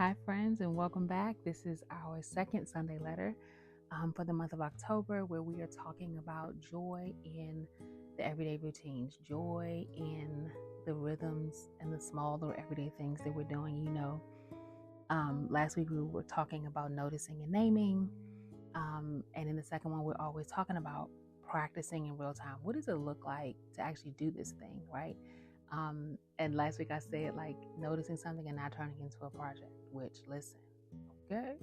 Hi, friends, and welcome back. This is our second Sunday letter for the month of October, where we are talking about joy in the everyday routines, joy in the rhythms and the small little everyday things that we're doing. Last week we were talking about noticing and naming. And in the second one, we're always talking about practicing in real time. What does it look like to actually do this thing, right? And last week I said like noticing something and not turning into a project, which listen, okay.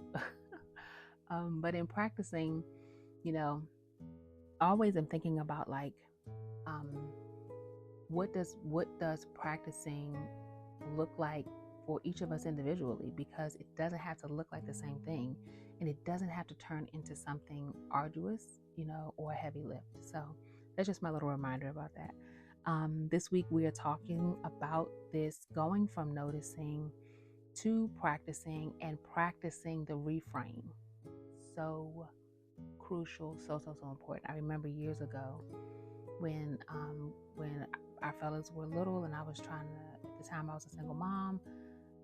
But in practicing, you know, always I'm thinking about like, um, what does practicing look like for each of us individually? Because it doesn't have to look like the same thing, and it doesn't have to turn into something arduous, or a heavy lift. So that's just my little reminder about that. This week we are talking about this going from noticing to practicing and practicing the reframe. So crucial, so important. I remember years ago when our fellas were little, and I was trying to. At the time, I was a single mom.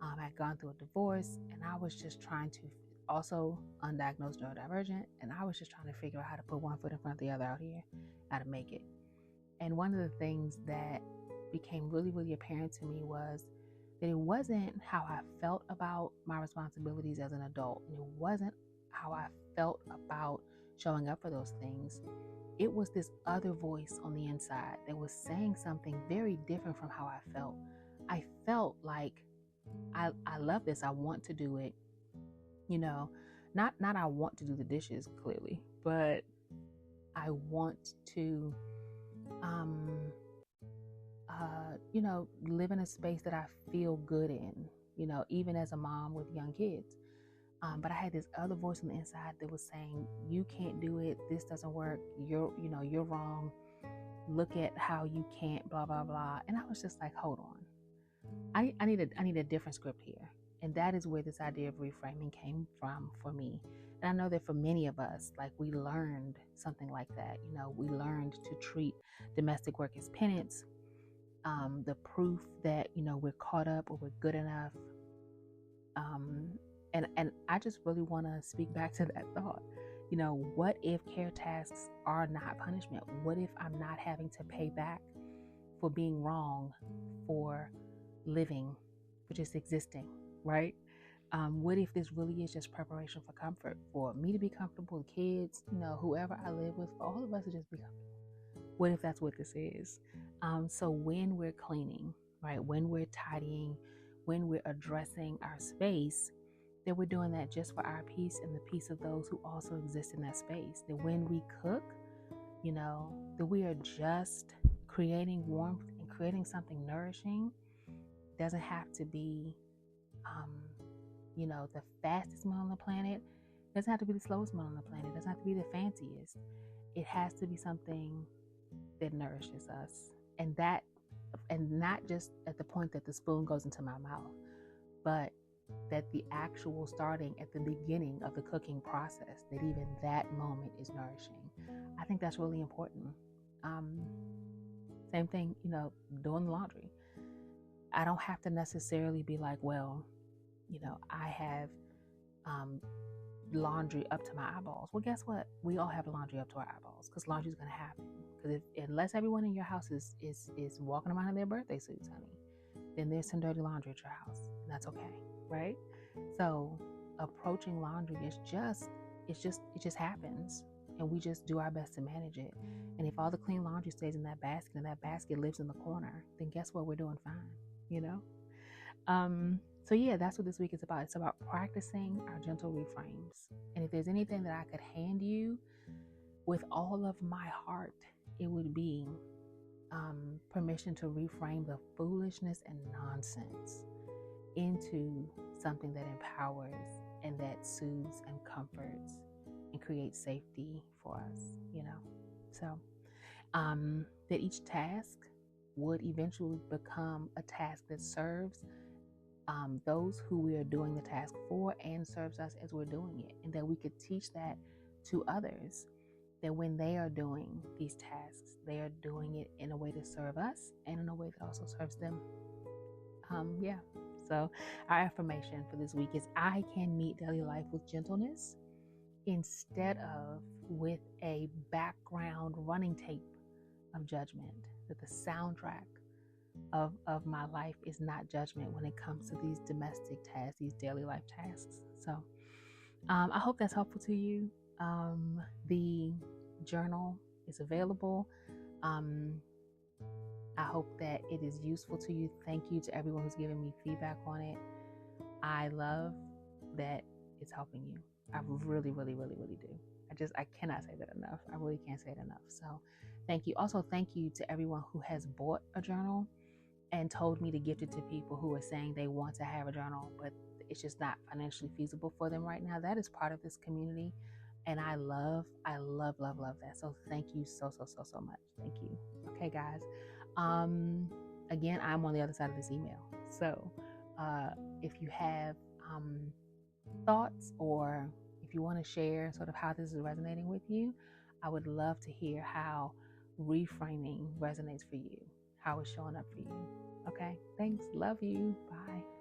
I had gone through a divorce, and I was just trying to, also undiagnosed neurodivergent, and I was just trying to figure out how to put one foot in front of the other out here, how to make it. And one of the things that became really, really apparent to me was that it wasn't how I felt about my responsibilities as an adult, and it wasn't how I felt about showing up for those things. It was this other voice on the inside that was saying something very different from how I felt. I felt like I love this. I want to do it. You know, not I want to do the dishes clearly, but I want to live in a space that I feel good in, even as a mom with young kids. But I had this other voice on the inside that was saying, you can't do it. This doesn't work. You're wrong. Look at how you can't, blah, blah, blah. And I was just like, hold on. I need a different script here. And that is where this idea of reframing came from for me. And I know that for many of us, like we learned something like that. We learned to treat domestic work as penance, the proof that, we're caught up or we're good enough. And I just really want to speak back to that thought. What if care tasks are not punishment? What if I'm not having to pay back for being wrong, for living, for just existing, right? What if this really is just preparation for comfort, for me to be comfortable, the kids, whoever I live with, for all of us to just be comfortable? What if that's what this is? So when we're cleaning, right, when we're tidying, when we're addressing our space, that we're doing that just for our peace and the peace of those who also exist in that space. That when we cook, that we are just creating warmth and creating something nourishing. It doesn't have to be, the fastest meal on the planet. It doesn't have to be the slowest meal on the planet. It doesn't have to be the fanciest. It has to be something that nourishes us. And not just at the point that the spoon goes into my mouth, but that the actual starting at the beginning of the cooking process, that even that moment is nourishing. I think that's really important. Same thing, doing the laundry. I don't have to necessarily be like, well, I have laundry up to my eyeballs. Well, guess what? We all have laundry up to our eyeballs, because laundry is going to happen. Because unless everyone in your house is walking around in their birthday suits, honey, then there's some dirty laundry at your house, and that's okay, right? So approaching laundry it just happens, and we just do our best to manage it. And if all the clean laundry stays in that basket and that basket lives in the corner, then guess what? We're doing fine, So yeah, that's what this week is about. It's about practicing our gentle reframes. And if there's anything that I could hand you with all of my heart, it would be permission to reframe the foolishness and nonsense into something that empowers and that soothes and comforts and creates safety for us, So that each task would eventually become a task that serves those who we are doing the task for and serves us as we're doing it. And that we could teach that to others, that when they are doing these tasks, they are doing it in a way to serve us and in a way that also serves them. Yeah. So our affirmation for this week is I can meet daily life with gentleness instead of with a background running tape of judgment. That the soundtrack of my life is not judgment when it comes to these domestic tasks, these daily life tasks. So I hope that's helpful to you. The journal is available. I hope that it is useful to you. Thank you to everyone who's given me feedback on it. I love that it's helping you. I really, really, really, really do. I cannot say that enough. I really can't say it enough. So thank you. Also, thank you to everyone who has bought a journal and told me to gift it to people who are saying they want to have a journal, but it's just not financially feasible for them right now. That is part of this community. And I love that. So thank you so much. Thank you. Okay, guys. Again, I'm on the other side of this email. So if you have thoughts, or if you want to share sort of how this is resonating with you, I would love to hear how reframing resonates for you, how it's showing up for you. Okay, thanks. Love you. Bye.